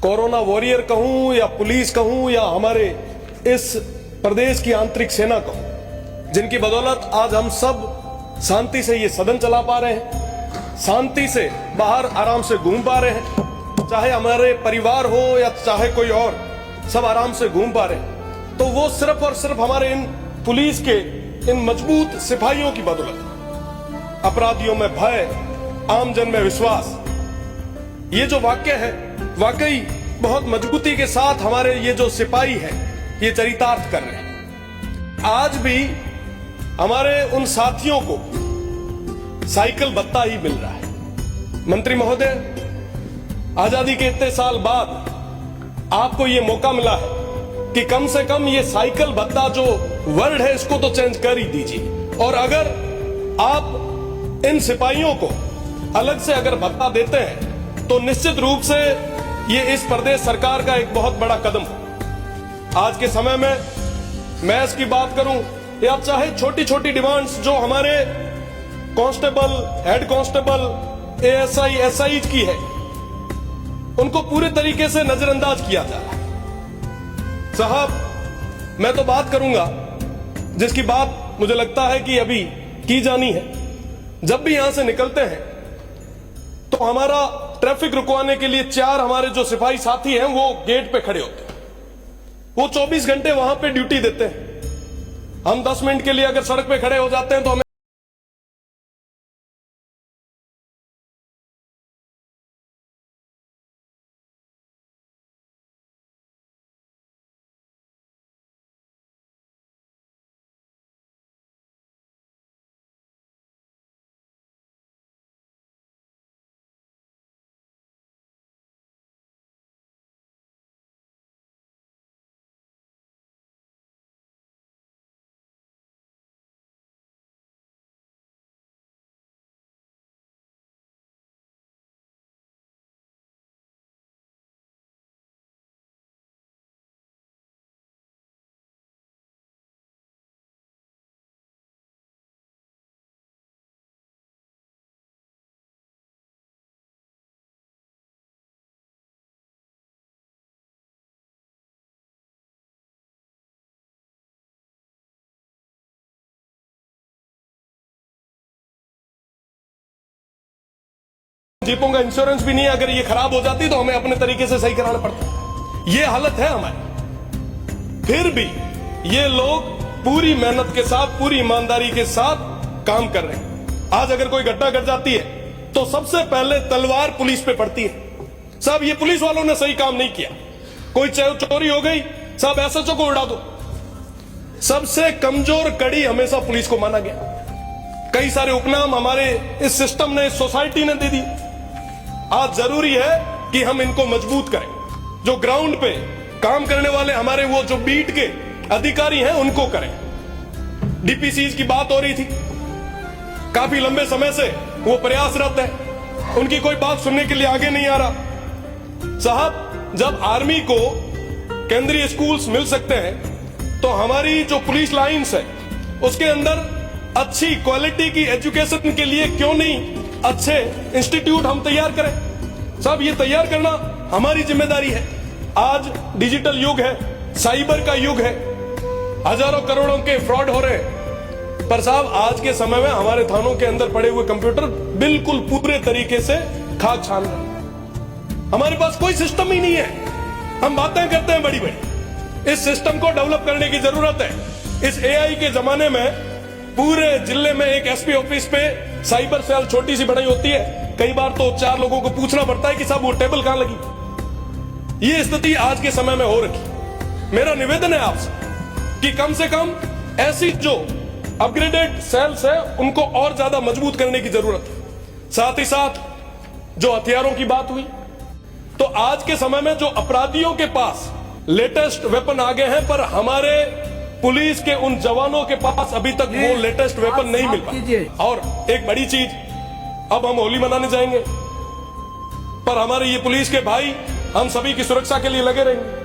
Corona warrior कहूं या police कहूं या हमारे इस प्रदेश की आंतरिक सेना कहूं, जिनकी बदौलत आज हम सब शांति से ये सदन चला पा रहे हैं, शांति से बाहर आराम से घूम पा रहे हैं, चाहे हमारे परिवार हो या चाहे कोई और, सब आराम से घूम पा रहे हैं, तो वो सिर्फ और सिर्फ हमारे इन पुलिस के इन मजबूत सिपाहियों की बदौलत। अपराधियों में भय, आम जन में विश्वास, ये जो वाक्य है वाकई बहुत मजबूती के साथ हमारे ये जो सिपाही हैं ये चरितार्थ कर रहे हैं। आज भी हमारे उन साथियों को साइकिल भत्ता ही मिल रहा है। मंत्री महोदय, आजादी के इतने साल बाद आपको ये मौका मिला है कि कम से कम ये साइकिल भत्ता जो वर्ड है इसको तो चेंज कर ही दीजिए। और अगर आप इन सिपाहियों को अलग से अगर भत्ता देते हैं तो निश्चित रूप से ये इस प्रदेश सरकार का एक बहुत बड़ा कदम हो। आज के समय में मैं इसकी बात करूं या चाहे छोटी छोटी डिमांड्स जो हमारे constable, head constable, ASI, SI की है, उनको पूरे तरीके से नजरअंदाज किया जा रहा है। साहब, मैं तो बात करूंगा जिसकी बात मुझे लगता है कि अभी की जानी है। जब भी यहां से निकलते हैं तो हमारा ट्रैफिक रुकवाने के लिए 4 हमारे जो सिपाही साथी हैं वो गेट पे खड़े होते हैं। वो 24 घंटे वहां पे ड्यूटी देते हैं। हम 10 मिनट के लिए अगर सड़क पे खड़े हो जाते हैं तो हमें जीपों का इंश्योरेंस भी नहीं है। अगर ये खराब हो जाती तो हमें अपने तरीके से सही कराना पड़ता। ये हालत है हमारी। फिर भी ये लोग पूरी मेहनत के साथ, पूरी ईमानदारी के साथ काम कर रहे हैं। आज अगर कोई घटना घट जाती है तो सबसे पहले तलवार पुलिस पे पड़ती है। साहब, ये पुलिस वालों ने सही काम नहीं किया। कोई चोरी हो गई, साहब एसएचओ को उड़ा दो। सबसे कमजोर कड़ी हमेशा पुलिस को माना गया। कई सारे उपनाम हमारे इस सिस्टम ने, इस सोसाइटी ने दे दी। आज जरूरी है कि हम इनको मजबूत करें। जो ग्राउंड पे काम करने वाले हमारे वो जो बीट के अधिकारी हैं उनको करें। डीपीसीज की बात हो रही थी, काफी लंबे समय से वो प्रयासरत है, उनकी कोई बात सुनने के लिए आगे नहीं आ रहा। साहब, जब आर्मी को केंद्रीय स्कूल्स मिल सकते हैं तो हमारी जो पुलिस लाइंस है उसके अंदर अच्छी क्वालिटी की एजुकेशन के लिए क्यों नहीं अच्छे इंस्टीट्यूट हम तैयार करें। साहब, ये तैयार करना हमारी जिम्मेदारी है। आज डिजिटल युग है, साइबर का युग है, हजारों करोड़ों के फ्रॉड हो रहे हैं। पर साहब, आज के समय में हमारे थानों के अंदर पड़े हुए कंप्यूटर बिल्कुल पूरे तरीके से खाक छान रहे। हमारे पास कोई सिस्टम ही नहीं है। हम बातें करते हैं बड़ी बड़ी, इस सिस्टम को डेवलप करने की जरूरत है। इस एआई के जमाने में पूरे जिले में एक एसपी ऑफिस पे साइबर सेल छोटी सी बनाई होती है। कई बार तो 4 लोगों को पूछना पड़ता है कि साहब वो टेबल कहां लगी। ये स्थिति आज के समय में हो रखी। मेरा निवेदन है आपसे कि कम से कम ऐसी जो अपग्रेडेड सेल्स है उनको और ज्यादा मजबूत करने की जरूरत है। साथ ही साथ जो हथियारों की बात हुई, तो आज के समय में जो अपराधियों के पास लेटेस्ट वेपन आ गए हैं, पर हमारे पुलिस के उन जवानों के पास अभी तक वो लेटेस्ट वेपन नहीं मिल पाया। और एक बड़ी चीज, अब हम होली मनाने जाएंगे, पर हमारे ये पुलिस के भाई हम सभी की सुरक्षा के लिए लगे रहेंगे।